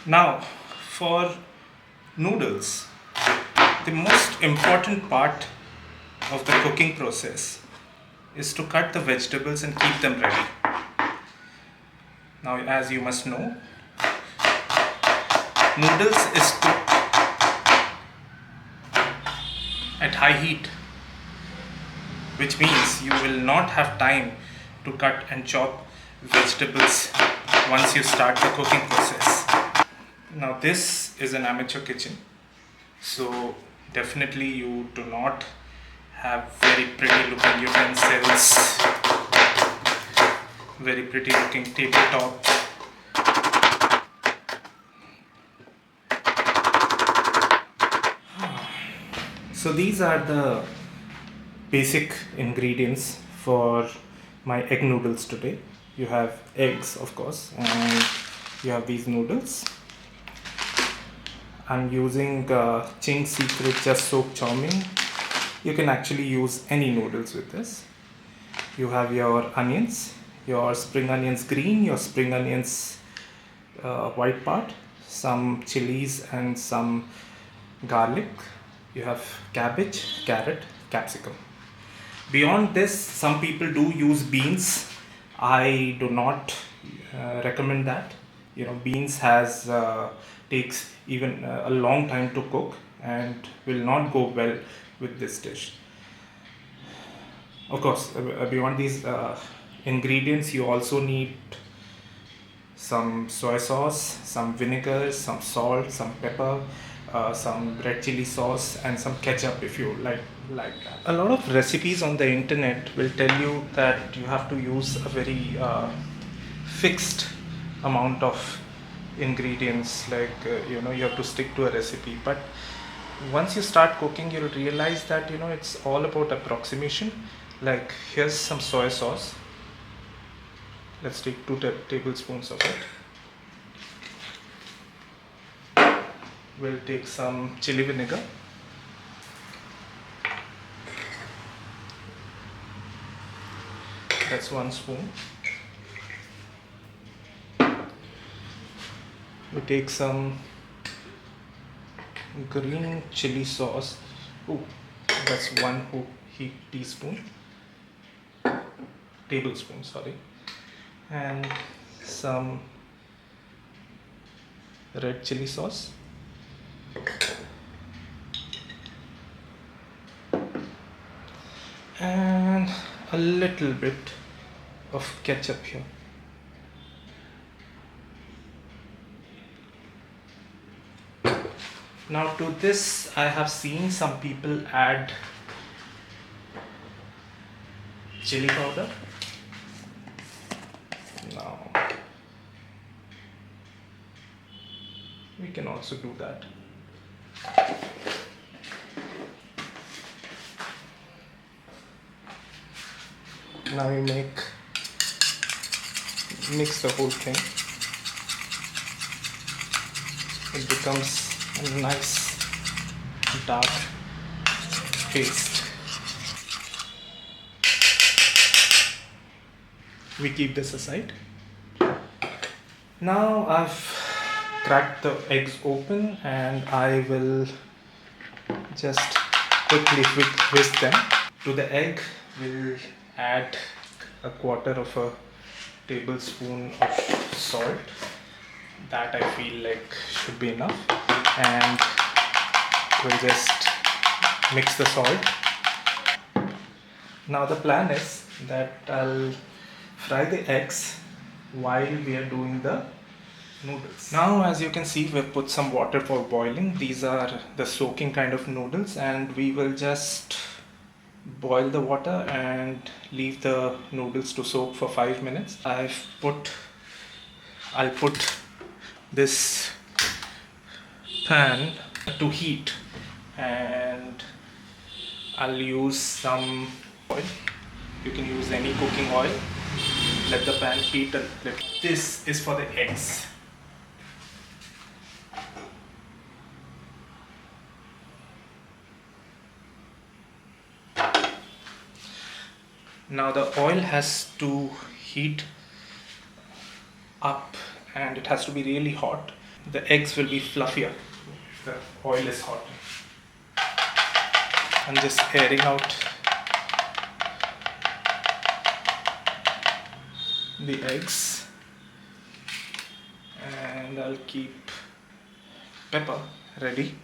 Now, for noodles, the most important part of the cooking process is to cut the vegetables and keep them ready. Now, as you must know, noodles is cooked at high heat, which means you will not have time to cut and chop vegetables once you start the cooking process. Now, this is an amateur kitchen, so definitely you do not have very pretty looking utensils, very pretty looking tabletop. So these are the basic ingredients for my egg noodles today. You have eggs, of course, and you have these noodles. I'm using Ching Secret Just Soak Chowmein. You can actually use any noodles with this. You have your onions, your spring onions green, your spring onions white part, some chilies and some garlic. You have cabbage, carrot, capsicum. Beyond this, some people do use beans. I do not recommend that. Beans takes even a long time to cook and will not go well with this dish. Of course, beyond these ingredients, you also need some soy sauce, some vinegar, some salt, some pepper, some red chili sauce, and some ketchup if you like that. A lot of recipes on the internet will tell you that you have to use a very fixed amount of ingredients, like you have to stick to a recipe. But once you start cooking, you'll realize that it's all about approximation. Like, here's some soy sauce. Let's take 2 tablespoons of it. We'll take some chili vinegar. That's 1 spoon. We take some green chili sauce. That's 1 tablespoon, sorry. And some red chili sauce. And a little bit of ketchup here. Now to this, I have seen some people add chili powder. Now we can also do that. Now you mix the whole thing. It becomes a nice dark paste. We keep this aside. Now I've cracked the eggs open and I will just quickly whisk them. To the egg, we'll add a 1/4 tablespoon of salt. That I feel like should be enough. And we'll just mix the salt. Now the plan is that I'll fry the eggs while we are doing the noodles. Now, as you can see, we've put some water for boiling. These are the soaking kind of noodles, and we will just boil the water and leave the noodles to soak for 5 minutes. I'll put this pan to heat, and I'll use some oil. You can use any cooking oil. Let the pan heat a little. This is for the eggs. Now the oil has to heat up and it has to be really hot. the eggs will be fluffier. The oil is hot. I'm just airing out the eggs, and I'll keep pepper ready.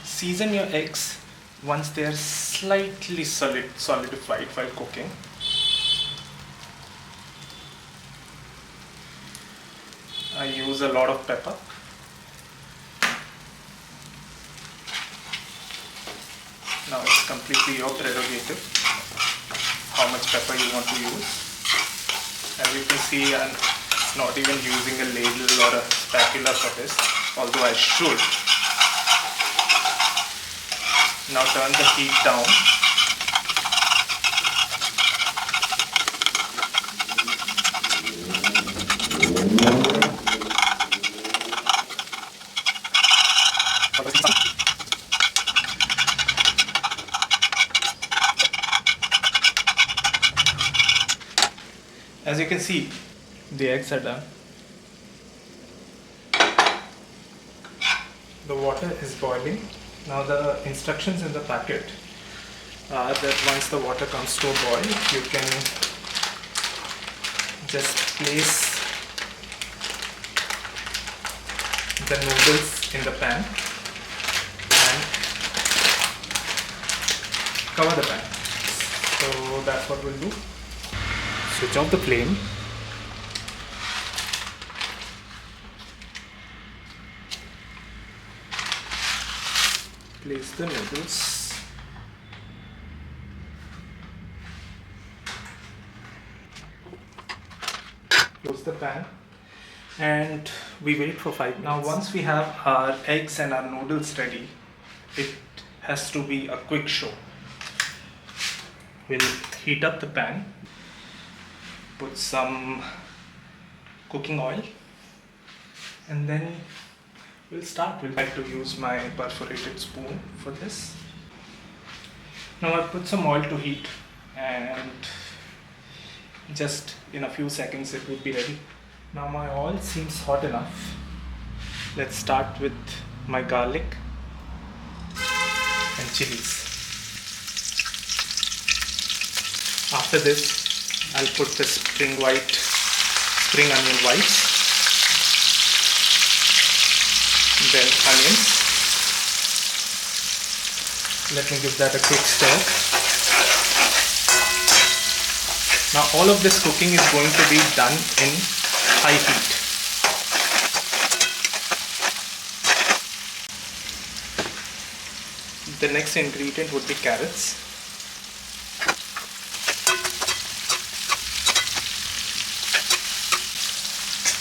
Season your eggs once they are slightly solidified while cooking. I use a lot of pepper. Now it's completely your prerogative how much pepper you want to use. As you can see, I'm not even using a ladle or a spatula for this, although I should. Now turn the heat down. As you can see, the eggs are done. The water is boiling. Now the instructions in the packet are that once the water comes to a boil, you can just place the noodles in the pan and cover the pan. So that's what we'll do. Switch off the flame. Place the noodles. Close the pan and we wait for 5 minutes. Now once we have our eggs and our noodles ready, it has to be a quick show. We'll heat up the pan, put some cooking oil, and then we'll start. We'll like to use my perforated spoon for this. Now I'll put some oil to heat, and just in a few seconds it would be ready. Now my oil seems hot enough. Let's start with my garlic and chilies. After this, I'll put the spring onion whites, then onions. Let me give that a quick stir. Now all of this cooking is going to be done in high heat. The next ingredient would be carrots.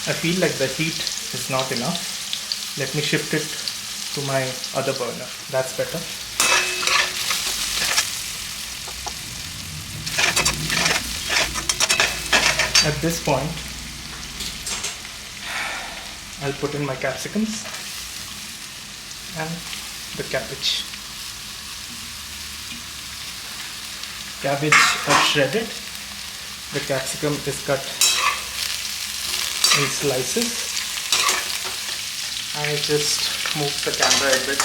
I feel like the heat is not enough. Let me shift it to my other burner. That's better. At this point, I'll put in my capsicums and the cabbage. Cabbage are shredded. The capsicum is cut in slices. I just move the camera a bit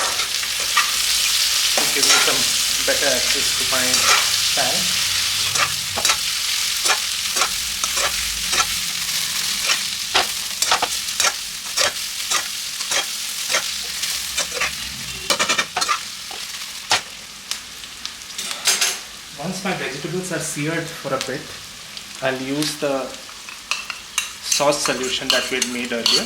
to give you some better access to my pan. Once my vegetables are seared for a bit, I'll use the sauce solution that we had made earlier.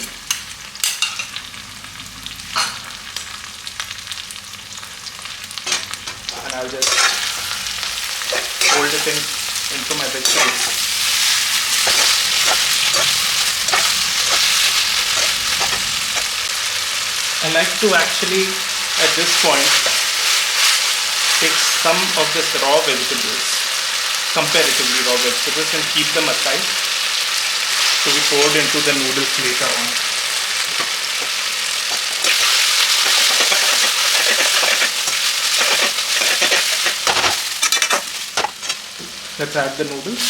And I'll just fold it into my vegetables. I like to actually, at this point, take some of this raw vegetables, comparatively raw vegetables, and keep them aside. to be poured into the noodles later on. Let's add the noodles.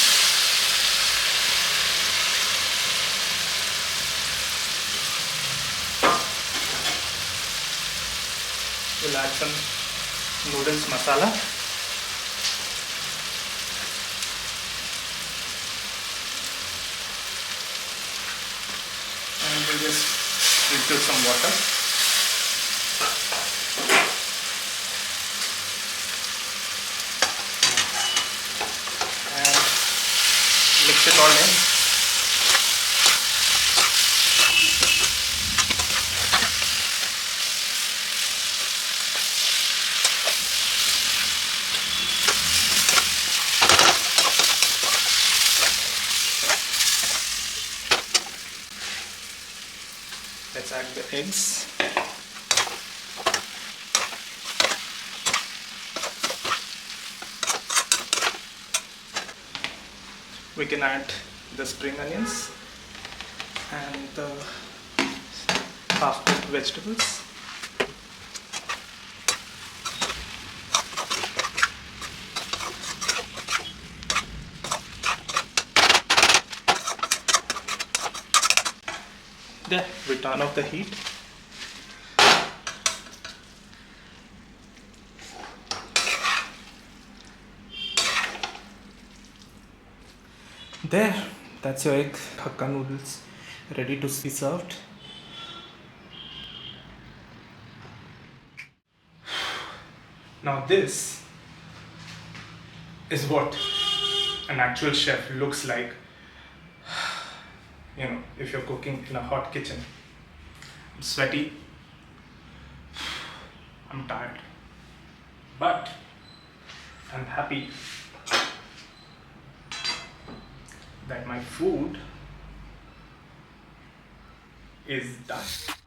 We'll add some noodles masala. And we'll just sprinkle some water. And mix it all in. Let's add the eggs. We can add the spring onions and the half-cooked vegetables. There, we turn off the heat. There, that's your egg Hakka noodles ready to be served. Now this is what an actual chef looks like. You know, if you're cooking in a hot kitchen. I'm sweaty, I'm tired, but I'm happy that my food is done.